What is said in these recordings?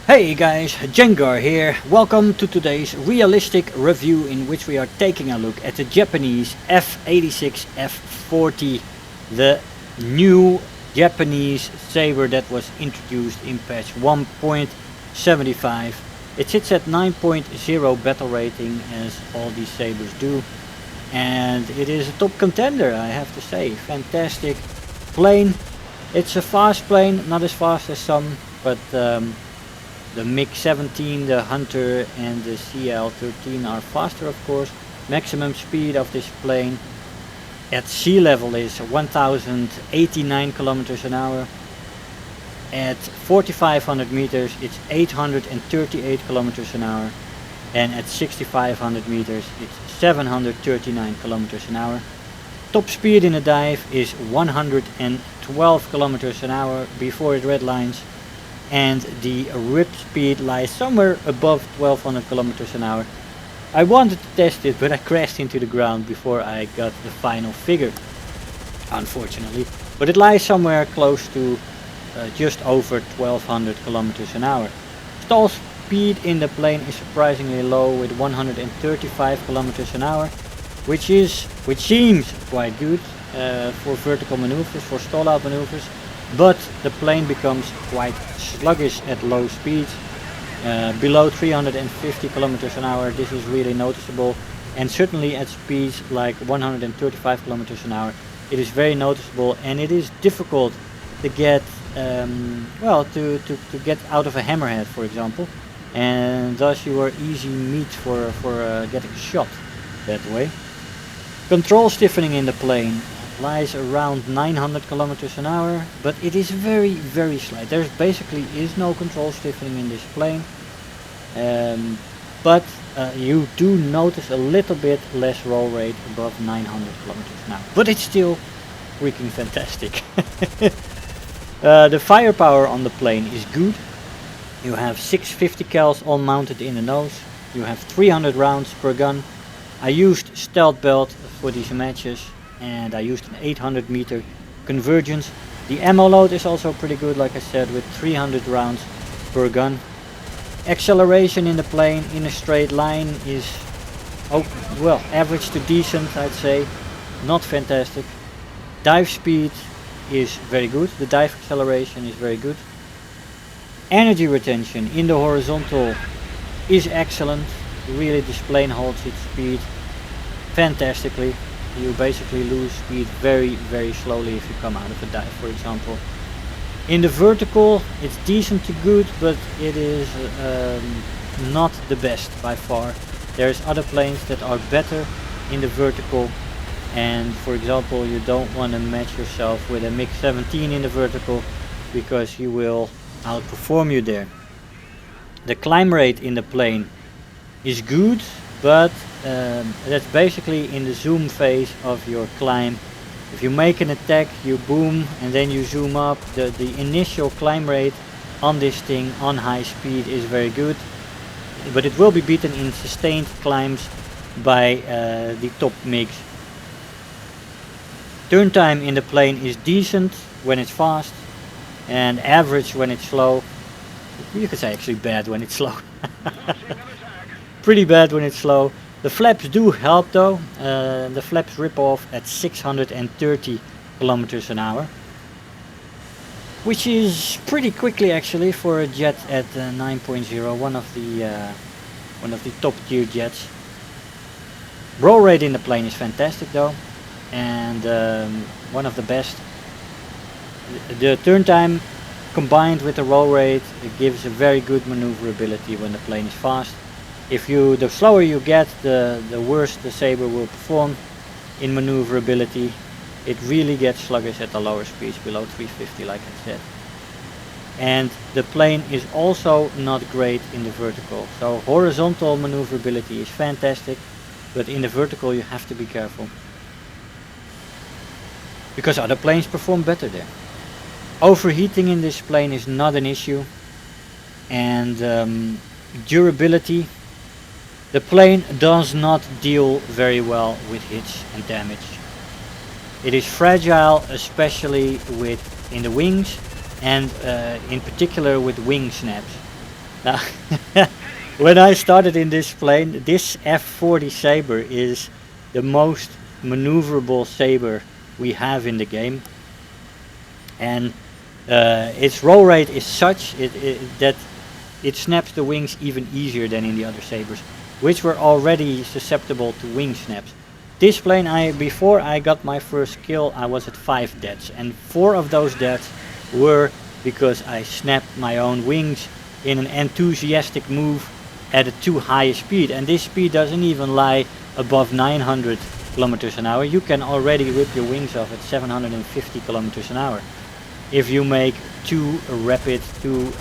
Hey guys, Jengar here. Welcome to today's realistic review in which we are taking a look at the Japanese F-86F-40, the new Japanese Sabre that was introduced in patch 1.75. It sits at 9.0 battle rating as all these Sabres do, and it is a top contender, I have to say. Fantastic plane. It's a fast plane, not as fast as some, but the MiG-17, the Hunter and the CL-13 are faster, of course. Maximum speed of this plane at sea level is 1089 kilometers an hour. At 4500 meters it's 838 kilometers an hour, and at 6500 meters it's 739 kilometers an hour. Top speed in a dive is 112 kilometers an hour before it redlines, and the rip speed lies somewhere above 1200 kilometers an hour. I wanted to test it, but I crashed into the ground before I got the final figure, unfortunately. But it lies somewhere close to just over 1200 kilometers an hour. Stall speed in the plane is surprisingly low with 135 kilometers an hour, which seems quite good for vertical maneuvers, for stall out maneuvers. But the plane becomes quite sluggish at low speeds. Below 350 kilometers an hour this is really noticeable, and certainly at speeds like 135 kilometers an hour it is very noticeable, and it is difficult to get to get out of a hammerhead, for example, and thus you are easy meat for getting shot that way. Control stiffening in the plane lies around 900 kilometers an hour, but it is very slight. There basically is no control stiffening in this plane, but you do notice a little bit less roll rate above 900 kilometers an hour, but it's still freaking fantastic. The firepower on the plane is good. You have 650 cals all mounted in the nose. You have 300 rounds per gun. I used stealth belt for these matches, and I used an 800 meter convergence. The ammo load is also pretty good, like I said, with 300 rounds per gun. Acceleration in the plane in a straight line is average to decent, I'd say, not fantastic. Dive speed is very good, the dive acceleration is very good. Energy retention in the horizontal is excellent. Really, this plane holds its speed fantastically. You basically lose speed very slowly if you come out of a dive, for example. In the vertical it's decent to good, but it is not the best by far. There's other planes that are better in the vertical, and for example you don't want to match yourself with a MiG-17 in the vertical because you will outperform you there. The climb rate in the plane is good, but that's basically in the zoom phase of your climb. If you make an attack, you boom and then you zoom up. The initial climb rate on this thing on high speed is very good, but it will be beaten in sustained climbs by the top MiGs. Turn time in the plane is decent when it's fast, and average when it's slow. You could say actually bad when it's slow. Pretty bad when it's slow. The flaps do help though. The flaps rip off at 630 kilometers an hour, which is pretty quickly actually for a jet at 9.0, one of the top tier jets. Roll rate in the plane is fantastic though, and one of the best. The turn time combined with the roll rate, it gives a very good maneuverability when the plane is fast. The slower you get, the worse the Sabre will perform in maneuverability. It really gets sluggish at the lower speeds, below 350 like I said. And the plane is also not great in the vertical. So horizontal maneuverability is fantastic, but in the vertical you have to be careful, because other planes perform better there. Overheating in this plane is not an issue, and durability. The plane does not deal very well with hits and damage. It is fragile, especially in the wings, and in particular with wing snaps. Now, when I started in this plane, this F-40 Sabre is the most maneuverable Sabre we have in the game, and its roll rate is such that it snaps the wings even easier than in the other Sabres, which were already susceptible to wing snaps. This plane, before I got my first kill, I was at 5 deaths, and 4 of those deaths were because I snapped my own wings in an enthusiastic move at a too high a speed, and this speed doesn't even lie above 900 kilometers an hour. You can already rip your wings off at 750 kilometers an hour if you make too rapid, too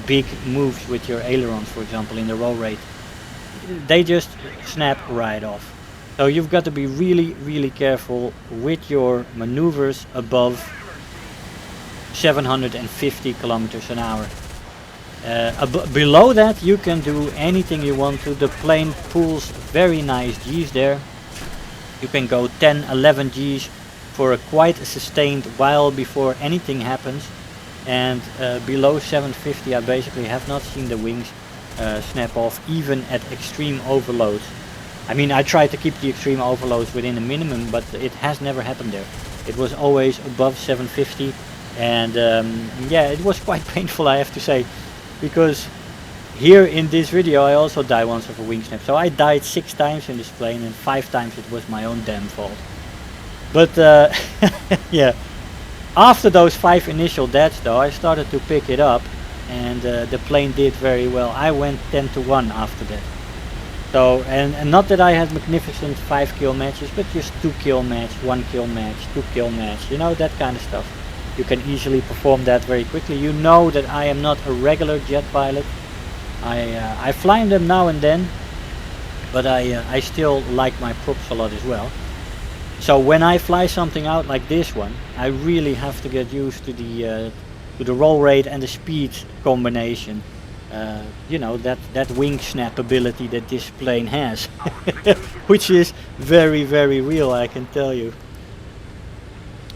big moves with your ailerons, for example, in the roll rate. They just snap right off. So you've got to be really careful with your maneuvers above 750 kilometers an hour. Below that you can do anything you want to. The plane pulls very nice G's there. You can go 10, 11 G's for a quite sustained while before anything happens. And below 750 I basically have not seen the wings snap off, even at extreme overloads. I mean, I try to keep the extreme overloads within a minimum, but it has never happened there. It was always above 750, and yeah, it was quite painful, I have to say, because here in this video I also died once of a wing snap. So I died 6 times in this plane, and 5 times it was my own damn fault. But yeah, after those 5 initial deaths though, I started to pick it up, and the plane did very well. I went 10-1 after that. So, and not that I had magnificent 5 kill matches, but just 2 kill match, 1 kill match, 2 kill match, you know, that kind of stuff. You can easily perform that very quickly. You know that I am not a regular jet pilot. I fly them now and then, but I still like my props a lot as well. So when I fly something out like this one, I really have to get used to the roll rate and the speed combination. You know, that wing snap ability that this plane has, which is very real, I can tell you.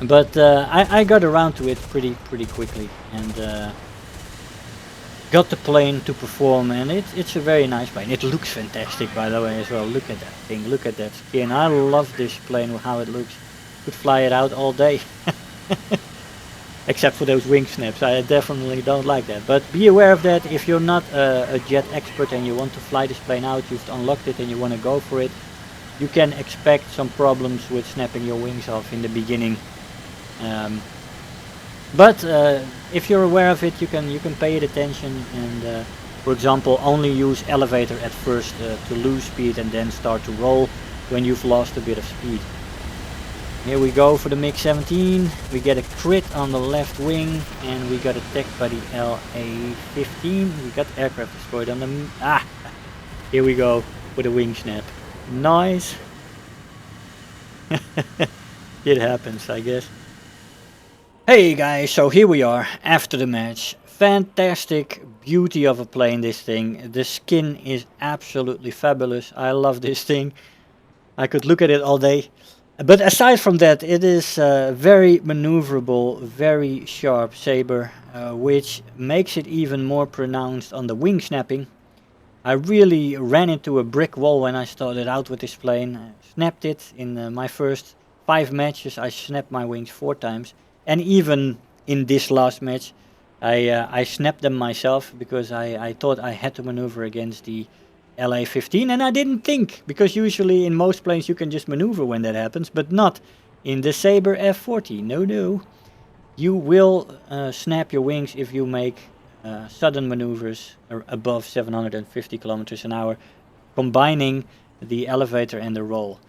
But I got around to it pretty quickly, and got the plane to perform, and it's a very nice plane. It looks fantastic, by the way, as well. Look at that thing, look at that skin. I love this plane, how it looks. Could fly it out all day. Except for those wing snaps, I definitely don't like that. But be aware of that. If you're not a jet expert and you want to fly this plane out, you've unlocked it and you want to go for it, you can expect some problems with snapping your wings off in the beginning. But if you're aware of it, you can pay it attention, and for example, only use elevator at first to lose speed, and then start to roll when you've lost a bit of speed. Here we go for the MiG-17. We get a crit on the left wing, and we got attacked by the LA-15. We got aircraft destroyed on the... Here we go for the wing snap. Nice. It happens, I guess. Hey guys, so here we are after the match. Fantastic beauty of a plane, this thing. The skin is absolutely fabulous. I love this thing. I could look at it all day. But aside from that, it is very maneuverable, very sharp Sabre, which makes it even more pronounced on the wing snapping. I really ran into a brick wall when I started out with this plane. I snapped it in my first 5 matches. I snapped my wings 4 times, and even in this last match, I snapped them myself because I thought I had to maneuver against the LA-15, and I didn't think, because usually in most planes you can just maneuver when that happens, but not in the Sabre F-40. No. You will snap your wings if you make sudden maneuvers above 750 kilometers an hour, combining the elevator and the roll.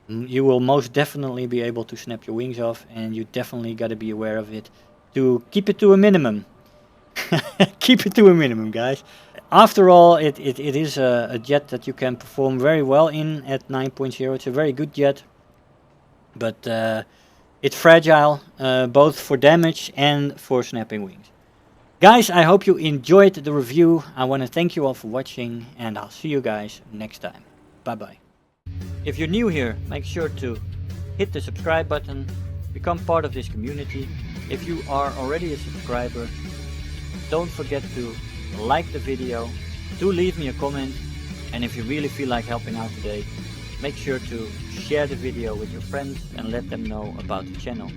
You will most definitely be able to snap your wings off, and you definitely got to be aware of it to keep it to a minimum. Keep it to a minimum, guys. After all, it is a jet that you can perform very well in at 9.0. It's a very good jet, but it's fragile, both for damage and for snapping wings. Guys, I hope you enjoyed the review. I want to thank you all for watching, and I'll see you guys next time. Bye-bye. If you're new here, make sure to hit the subscribe button, become part of this community. If you are already a subscriber, don't forget to like the video, do leave me a comment, and if you really feel like helping out today, make sure to share the video with your friends and let them know about the channel.